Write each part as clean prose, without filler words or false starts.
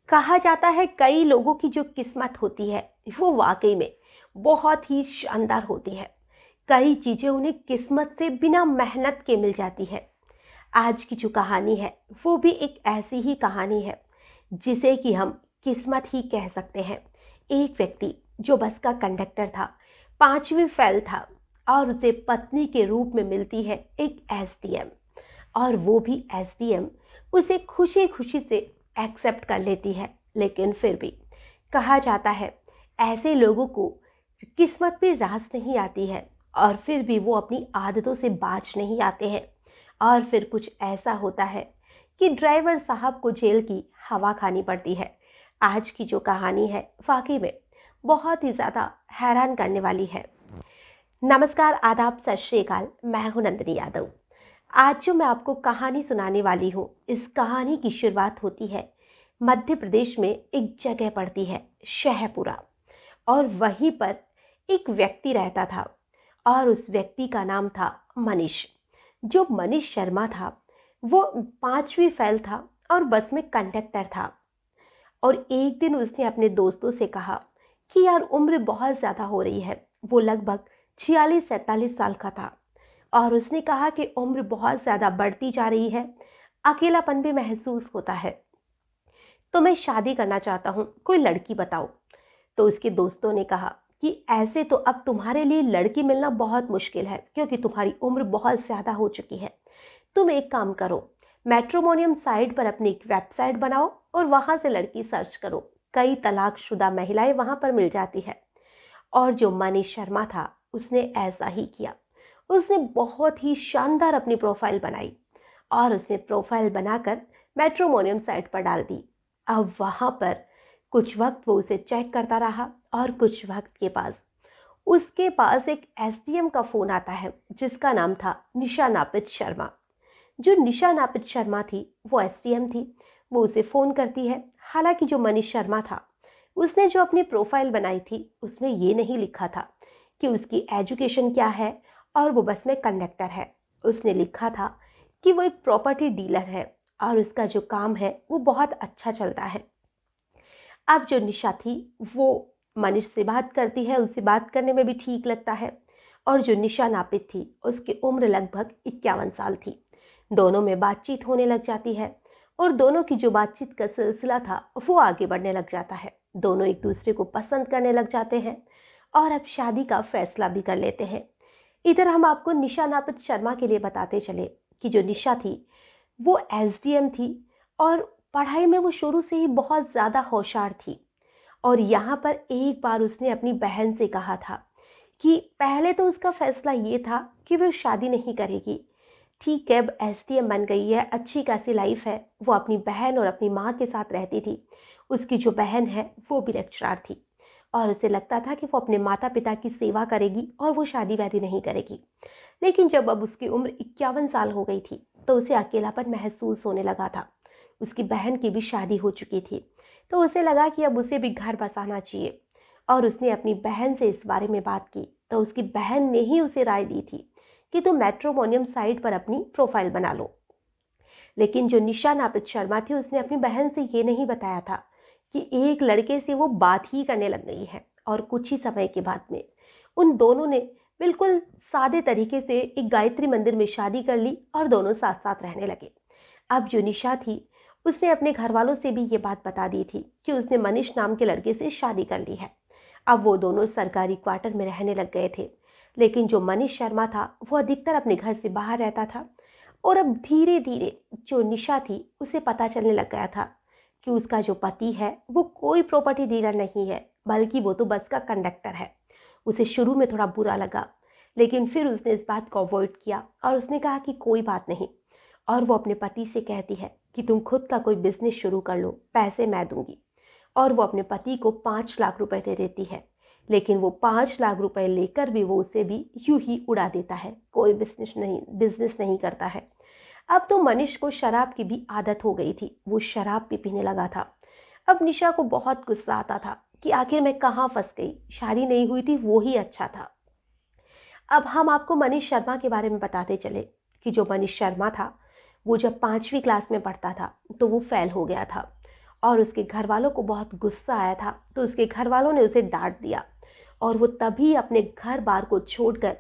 कहा जाता है कई लोगों की जो किस्मत होती है वो वाकई में बहुत ही शानदार होती है। कई चीज़ें उन्हें किस्मत से बिना मेहनत के मिल जाती है। आज की जो कहानी है वो भी एक ऐसी ही कहानी है जिसे कि हम किस्मत ही कह सकते हैं। एक व्यक्ति जो बस का कंडक्टर था, 5वीं फेल था और उसे पत्नी के रूप में मिलती है एक एसडीएम। और वो भी एसडीएम उसे खुशी खुशी से एक्सेप्ट कर लेती है। लेकिन फिर भी कहा जाता है ऐसे लोगों को किस्मत पे रास नहीं आती है और फिर भी वो अपनी आदतों से बाज नहीं आते हैं। और फिर कुछ ऐसा होता है कि ड्राइवर साहब को जेल की हवा खानी पड़ती है। आज की जो कहानी है वाकई में बहुत ही ज़्यादा हैरान करने वाली है। नमस्कार, आदाब, सत श्री अकाल। मैं हूं नंदिनी यादव। आज जो मैं आपको कहानी सुनाने वाली हूँ, इस कहानी की शुरुआत होती है मध्य प्रदेश में। एक जगह पड़ती है शहपुरा और वहीं पर एक व्यक्ति रहता था और उस व्यक्ति का नाम था मनीष। जो मनीष शर्मा था वो 5वीं फेल था और बस में कंडक्टर था। और एक दिन उसने अपने दोस्तों से कहा कि यार उम्र बहुत ज़्यादा हो रही है। वो लगभग 46-47 साल का था और उसने कहा कि उम्र बहुत ज़्यादा बढ़ती जा रही है, अकेलापन भी महसूस होता है, तो मैं शादी करना चाहता हूँ, कोई लड़की बताओ। तो उसके दोस्तों ने कहा कि ऐसे तो अब तुम्हारे लिए लड़की मिलना बहुत मुश्किल है क्योंकि तुम्हारी उम्र बहुत ज़्यादा हो चुकी है। तुम एक काम करो, मैट्रिमोनियम साइट पर अपनी एक वेबसाइट बनाओ और वहाँ से लड़की सर्च करो। कई तलाकशुदा महिलाएं वहाँ पर मिल जाती है। और जो मनीष शर्मा था उसने ऐसा ही किया। उसने बहुत ही शानदार अपनी प्रोफाइल बनाई और उसने प्रोफाइल बनाकर मैट्रिमोनियम साइट पर डाल दी। अब वहाँ पर कुछ वक्त वो उसे चेक करता रहा और कुछ वक्त के पास उसके पास एक एसडीएम का फ़ोन आता है जिसका नाम था निशा नापित शर्मा। जो निशा नापित शर्मा थी वो एसडीएम थी। वो उसे फ़ोन करती है। हालांकि जो मनीष शर्मा था उसने जो अपनी प्रोफाइल बनाई थी उसमें ये नहीं लिखा था कि उसकी एजुकेशन क्या है और वो बस में कंडक्टर है। उसने लिखा था कि वो एक प्रॉपर्टी डीलर है और उसका जो काम है वो बहुत अच्छा चलता है। अब जो निशा थी वो मनीष से बात करती है, उसे बात करने में भी ठीक लगता है। और जो निशा नापित थी उसकी उम्र लगभग 51 साल थी। दोनों में बातचीत होने लग जाती है और दोनों की जो बातचीत का सिलसिला था वो आगे बढ़ने लग जाता है। दोनों एक दूसरे को पसंद करने लग जाते हैं और अब शादी का फैसला भी कर लेते हैं। इधर हम आपको निशा नापित शर्मा के लिए बताते चले कि जो निशा थी वो एसडीएम थी और पढ़ाई में वो शुरू से ही बहुत ज़्यादा होशियार थी। और यहाँ पर एक बार उसने अपनी बहन से कहा था कि पहले तो उसका फैसला ये था कि वो शादी नहीं करेगी। ठीक है, अब एसडीएम बन गई है, अच्छी खासी लाइफ है, वो अपनी बहन और अपनी माँ के साथ रहती थी। उसकी जो बहन है वो भी लेक्चरार थी और उसे लगता था कि वो अपने माता पिता की सेवा करेगी और वो शादी वादी नहीं करेगी। लेकिन जब अब उसकी उम्र 51 साल हो गई थी तो उसे अकेलापन महसूस होने लगा था। उसकी बहन की भी शादी हो चुकी थी तो उसे लगा कि अब उसे भी घर बसाना चाहिए। और उसने अपनी बहन से इस बारे में बात की तो उसकी बहन ने ही उसे राय दी थी कि तुम मैट्रिमोनियम साइट पर अपनी प्रोफाइल बना लो। लेकिन जो निशा नापित शर्मा थी उसने अपनी बहन से ये नहीं बताया था कि एक लड़के से वो बात ही करने लग गई है। और कुछ ही समय के बाद में उन दोनों ने बिल्कुल सादे तरीके से एक गायत्री मंदिर में शादी कर ली और दोनों साथ साथ रहने लगे। अब जो निशा थी उसने अपने घर वालों से भी ये बात बता दी थी कि उसने मनीष नाम के लड़के से शादी कर ली है। अब वो दोनों सरकारी क्वार्टर में रहने लग गए थे। लेकिन जो मनीष शर्मा था वो अधिकतर अपने घर से बाहर रहता था। और अब धीरे धीरे जो निशा थी उसे पता चलने लग गया था कि उसका जो पति है वो कोई प्रॉपर्टी डीलर नहीं है बल्कि वो तो बस का कंडक्टर है। उसे शुरू में थोड़ा बुरा लगा लेकिन फिर उसने इस बात को अवॉइड किया और उसने कहा कि कोई बात नहीं। और वो अपने पति से कहती है कि तुम खुद का कोई बिजनेस शुरू कर लो, पैसे मैं दूंगी। और वो अपने पति को 5 लाख रुपए दे देती है। लेकिन वो 5 लाख रुपए लेकर भी वो उसे भी यूं ही उड़ा देता है, कोई बिजनेस नहीं करता है। अब तो मनीष को शराब की भी आदत हो गई थी, वो शराब भी पीने लगा था। अब निशा को बहुत गुस्सा आता था कि आखिर मैं कहाँ फंस गई, शादी नहीं हुई थी वो ही अच्छा था। अब हम आपको मनीष शर्मा के बारे में बताते चले कि जो मनीष शर्मा था वो जब 5वीं क्लास में पढ़ता था तो वो फेल हो गया था और उसके घर वालों को बहुत गुस्सा आया था, तो उसके घर वालों ने उसे डांट दिया और वो तभी अपने घर बार को छोड़कर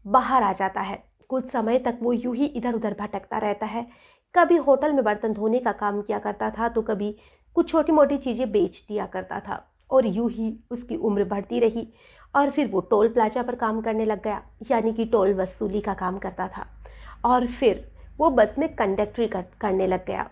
बाहर आ जाता है। कुछ समय तक वो यूं ही इधर उधर भटकता रहता है। कभी होटल में बर्तन धोने का काम किया करता था, तो कभी कुछ छोटी मोटी चीज़ें बेच दिया करता था। और यूं ही उसकी उम्र बढ़ती रही और फिर वो टोल प्लाजा पर काम करने लग गया, यानी कि टोल वसूली का काम करता था। और फिर वो बस में कंडक्टरी करने लग गया।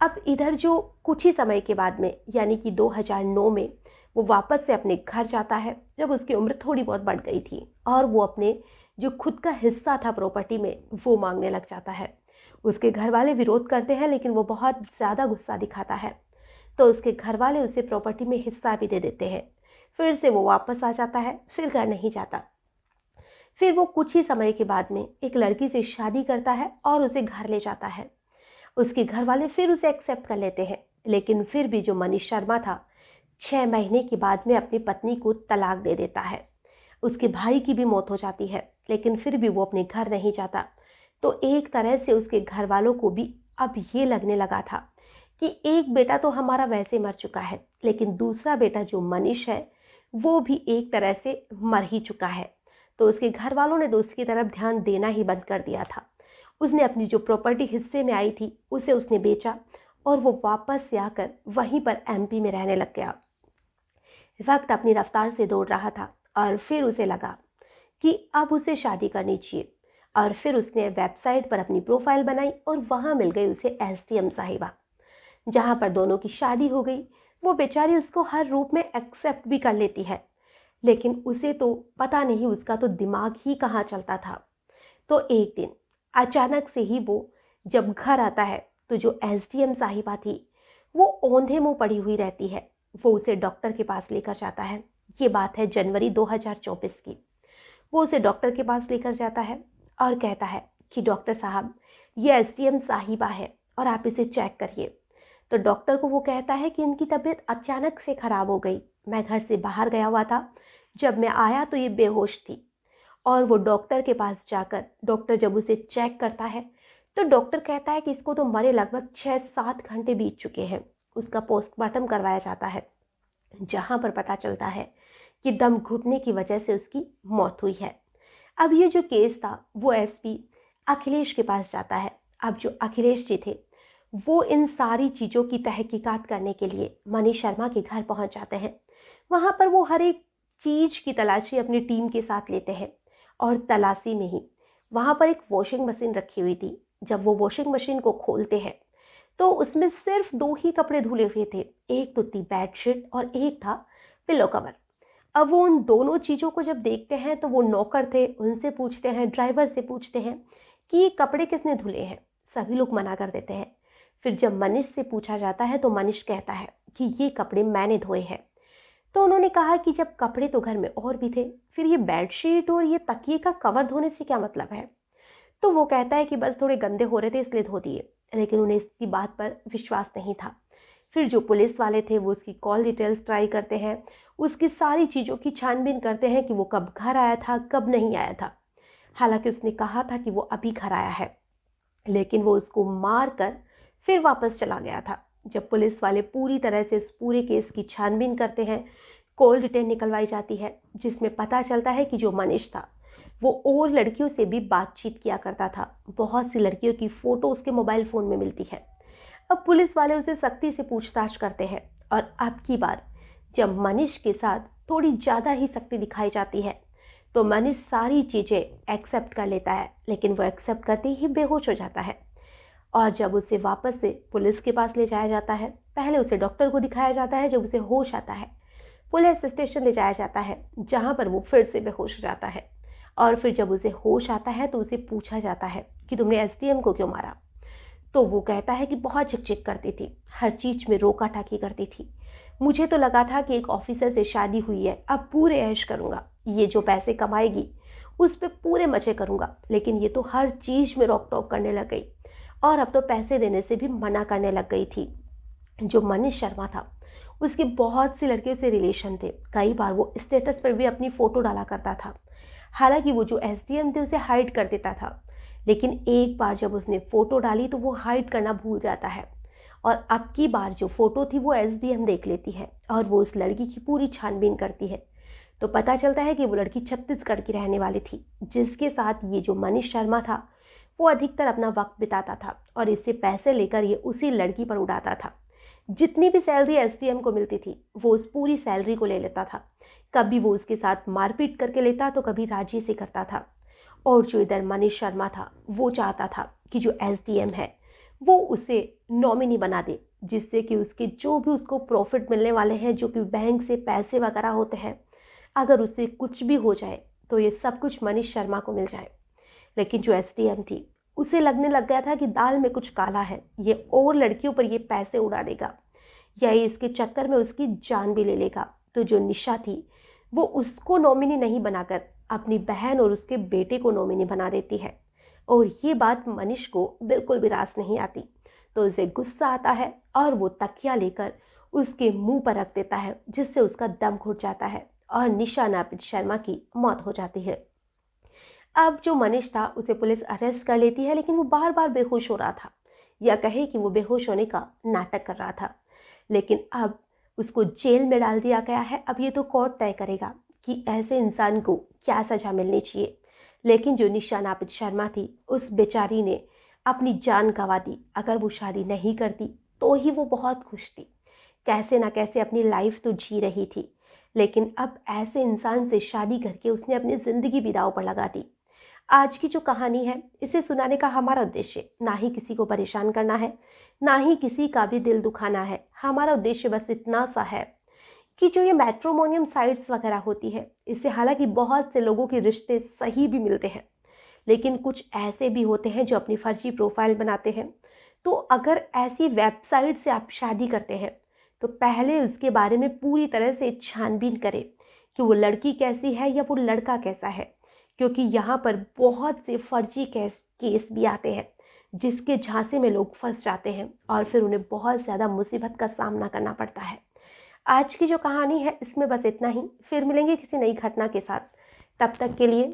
अब इधर जो कुछ ही समय के बाद में, यानी कि 2009 में, वो वापस से अपने घर जाता है जब उसकी उम्र थोड़ी बहुत बढ़ गई थी, और वो अपने जो खुद का हिस्सा था प्रॉपर्टी में वो मांगने लग जाता है। उसके घर वाले विरोध करते हैं, लेकिन वो बहुत ज़्यादा गुस्सा दिखाता है, तो उसके घर वाले उसे प्रॉपर्टी में हिस्सा भी दे देते हैं। फिर से वो वापस आ जाता है, फिर घर नहीं जाता। फिर वो कुछ ही समय के बाद में एक लड़की से शादी करता है और उसे घर ले जाता है। उसके घर वाले फिर उसे एक्सेप्ट कर लेते हैं, लेकिन फिर भी जो मनीष शर्मा था 6 महीने के बाद में अपनी पत्नी को तलाक दे देता है। उसके भाई की भी मौत हो जाती है, लेकिन फिर भी वो अपने घर नहीं जाता। तो एक तरह से उसके घर वालों को भी अब ये लगने लगा था कि एक बेटा तो हमारा वैसे मर चुका है, लेकिन दूसरा बेटा जो मनीष है वो भी एक तरह से मर ही चुका है। तो उसके घर वालों ने तो उसकी तरफ ध्यान देना ही बंद कर दिया था। उसने अपनी जो प्रॉपर्टी हिस्से में आई थी उसे उसने बेचा और वो वापस से आकर वहीं पर एमपी में रहने लग गया। वक्त अपनी रफ्तार से दौड़ रहा था और फिर उसे लगा कि अब उसे शादी करनी चाहिए। और फिर उसने वेबसाइट पर अपनी प्रोफाइल बनाई और वहाँ मिल गई उसे एसडीएम साहिबा, जहाँ पर दोनों की शादी हो गई। वो बेचारी उसको हर रूप में एक्सेप्ट भी कर लेती है, लेकिन उसे तो पता नहीं उसका तो दिमाग ही कहाँ चलता था। तो एक दिन अचानक से ही वो जब घर आता है तो जो एसडीएम साहिबा थी वो औंधे मुंह पड़ी हुई रहती है। वो उसे डॉक्टर के पास लेकर जाता है। ये बात है जनवरी 2024 की। वो उसे डॉक्टर के पास लेकर जाता है और कहता है कि डॉक्टर साहब, ये एसडीएम साहिबा है और आप इसे चेक करिए। तो डॉक्टर को वो कहता है कि इनकी तबीयत अचानक से ख़राब हो गई। मैं घर से बाहर गया हुआ था, जब मैं आया तो ये बेहोश थी। और वो डॉक्टर के पास जाकर डॉक्टर जब उसे चेक करता है तो डॉक्टर कहता है कि इसको तो मरे लगभग 6-7 घंटे बीत चुके हैं। उसका पोस्टमार्टम करवाया जाता है, जहाँ पर पता चलता है कि दम घुटने की वजह से उसकी मौत हुई है। अब ये जो केस था वो एसपी अखिलेश के पास जाता है। अब जो अखिलेश जी थे वो इन सारी चीज़ों की तहकीकात करने के लिए मनीष शर्मा के घर पहुंच जाते हैं। वहाँ पर वो हर एक चीज़ की तलाशी अपनी टीम के साथ लेते हैं और तलाशी में ही वहाँ पर एक वॉशिंग मशीन रखी हुई थी। जब वो वॉशिंग मशीन को खोलते हैं तो उसमें सिर्फ 2 ही कपड़े धुले हुए थे। एक तो थी बेडशीट और एक था पिलो कवर। अब वो उन दोनों चीज़ों को जब देखते हैं तो वो नौकर थे, उनसे पूछते हैं, ड्राइवर से पूछते हैं कि ये कपड़े किसने धुले हैं। सभी लोग मना कर देते हैं। फिर जब मनीष से पूछा जाता है तो मनीष कहता है कि ये कपड़े मैंने धोए हैं। तो उन्होंने कहा कि जब कपड़े तो घर में और भी थे, फिर ये बेडशीट और ये तकिए का कवर धोने से क्या मतलब है। तो वो कहता है कि बस थोड़े गंदे हो रहे थे इसलिए धो दिए, लेकिन उन्हें इसकी बात पर विश्वास नहीं था। फिर जो पुलिस वाले थे वो उसकी कॉल डिटेल्स ट्राई करते हैं, उसकी सारी चीज़ों की छानबीन करते हैं कि वो कब घर आया था कब नहीं आया था। हालांकि उसने कहा था कि वो अभी घर आया है, लेकिन वो उसको मार कर फिर वापस चला गया था। जब पुलिस वाले पूरी तरह से इस पूरे केस की छानबीन करते हैं, कॉल डिटेल निकलवाई जाती है, जिसमें पता चलता है कि जो मनीष था वो और लड़कियों से भी बातचीत किया करता था। बहुत सी लड़कियों की फ़ोटो उसके मोबाइल फ़ोन में मिलती है। अब पुलिस वाले उसे सख्ती से पूछताछ करते हैं और अब की बार जब मनीष के साथ थोड़ी ज़्यादा ही सख्ती दिखाई जाती है तो मनीष सारी चीज़ें एक्सेप्ट कर लेता है, लेकिन वो एक्सेप्ट करते ही बेहोश हो जाता है। और जब उसे वापस से पुलिस के पास ले जाया जाता है, पहले उसे डॉक्टर को दिखाया जाता है। जब उसे होश आता है पुलिस स्टेशन ले जाया जाता है, जहाँ पर वो फिर से बेहोश हो जाता है। और फिर जब उसे होश आता है तो उसे पूछा जाता है कि तुमने एसडीएम को क्यों मारा। तो वो कहता है कि बहुत चिक करती थी, हर चीज़ में रोका टाकी करती थी। मुझे तो लगा था कि एक ऑफिसर से शादी हुई है, अब पूरे ऐश करूँगा, ये जो पैसे कमाएगी उस पर पूरे मजे करूँगा, लेकिन ये तो हर चीज़ में रोक टोक करने लग गई और अब तो पैसे देने से भी मना करने लग गई थी। जो मनीष शर्मा था उसके बहुत सी लड़कियों से रिलेशन थे। कई बार वो स्टेटस पर भी अपनी फ़ोटो डाला करता था। हालांकि वो जो एसडीएम थे उसे हाइड कर देता था, लेकिन एक बार जब उसने फ़ोटो डाली तो वो हाइड करना भूल जाता है और अब की बार जो फ़ोटो थी वो एसडीएम देख लेती है और वो उस लड़की की पूरी छानबीन करती है। तो पता चलता है कि वो लड़की छत्तीसगढ़ की रहने वाली थी, जिसके साथ ये जो मनीष शर्मा था वो अधिकतर अपना वक्त बिताता था और इससे पैसे लेकर ये उसी लड़की पर उड़ाता था। जितनी भी सैलरी एसडीएम को मिलती थी वो उस पूरी सैलरी को ले लेता था। कभी वो उसके साथ मारपीट करके लेता तो कभी राजी से करता था। और जो इधर मनीष शर्मा था वो चाहता था कि जो एसडीएम है वो उसे नॉमिनी बना दे, जिससे कि उसके जो भी उसको प्रॉफिट मिलने वाले हैं, जो कि बैंक से पैसे वगैरह होते हैं, अगर उससे कुछ भी हो जाए तो ये सब कुछ मनीष शर्मा को मिल जाए। लेकिन जो एसडीएम थी उसे लगने लग गया था कि दाल में कुछ काला है, ये और लड़कियों पर ये पैसे उड़ा देगा या ये इसके चक्कर में उसकी जान भी ले लेगा। तो जो निशा थी वो उसको नॉमिनी नहीं बनाकर अपनी बहन और उसके बेटे को नॉमिनी बना देती है। और ये बात मनीष को बिल्कुल भी रास नहीं आती, तो उसे गुस्सा आता है और वो तकिया लेकर उसके मुंह पर रख देता है, जिससे उसका दम घुट जाता है और निशा नापित शर्मा की मौत हो जाती है। अब जो मनीष था उसे पुलिस अरेस्ट कर लेती है, लेकिन वो बार बार बेहोश हो रहा था, या कहे कि वो बेहोश होने का नाटक कर रहा था। लेकिन अब उसको जेल में डाल दिया गया है। अब ये तो कोर्ट तय करेगा कि ऐसे इंसान को क्या सजा मिलनी चाहिए। लेकिन जो निशा नापित शर्मा थी उस बेचारी ने अपनी जान गंवा दी। अगर वो शादी नहीं करती तो ही वो बहुत खुश थी, कैसे ना कैसे अपनी लाइफ तो जी रही थी। लेकिन अब ऐसे इंसान से शादी करके उसने अपनी ज़िंदगी भी दांव पर लगा दी। आज की जो कहानी है इसे सुनाने का हमारा उद्देश्य ना ही किसी को परेशान करना है, ना ही किसी का भी दिल दुखाना है। हमारा उद्देश्य बस इतना सा है कि जो ये मैट्रिमोनियम साइट्स वगैरह होती है, इससे हालांकि बहुत से लोगों के रिश्ते सही भी मिलते हैं, लेकिन कुछ ऐसे भी होते हैं जो अपनी फर्जी प्रोफाइल बनाते हैं। तो अगर ऐसी वेबसाइट से आप शादी करते हैं तो पहले उसके बारे में पूरी तरह से छानबीन करें कि वो लड़की कैसी है या वो लड़का कैसा है, क्योंकि यहाँ पर बहुत से फर्जी केस भी आते हैं जिसके झांसे में लोग फंस जाते हैं और फिर उन्हें बहुत ज़्यादा मुसीबत का सामना करना पड़ता है। आज की जो कहानी है इसमें बस इतना ही। फिर मिलेंगे किसी नई घटना के साथ। तब तक के लिए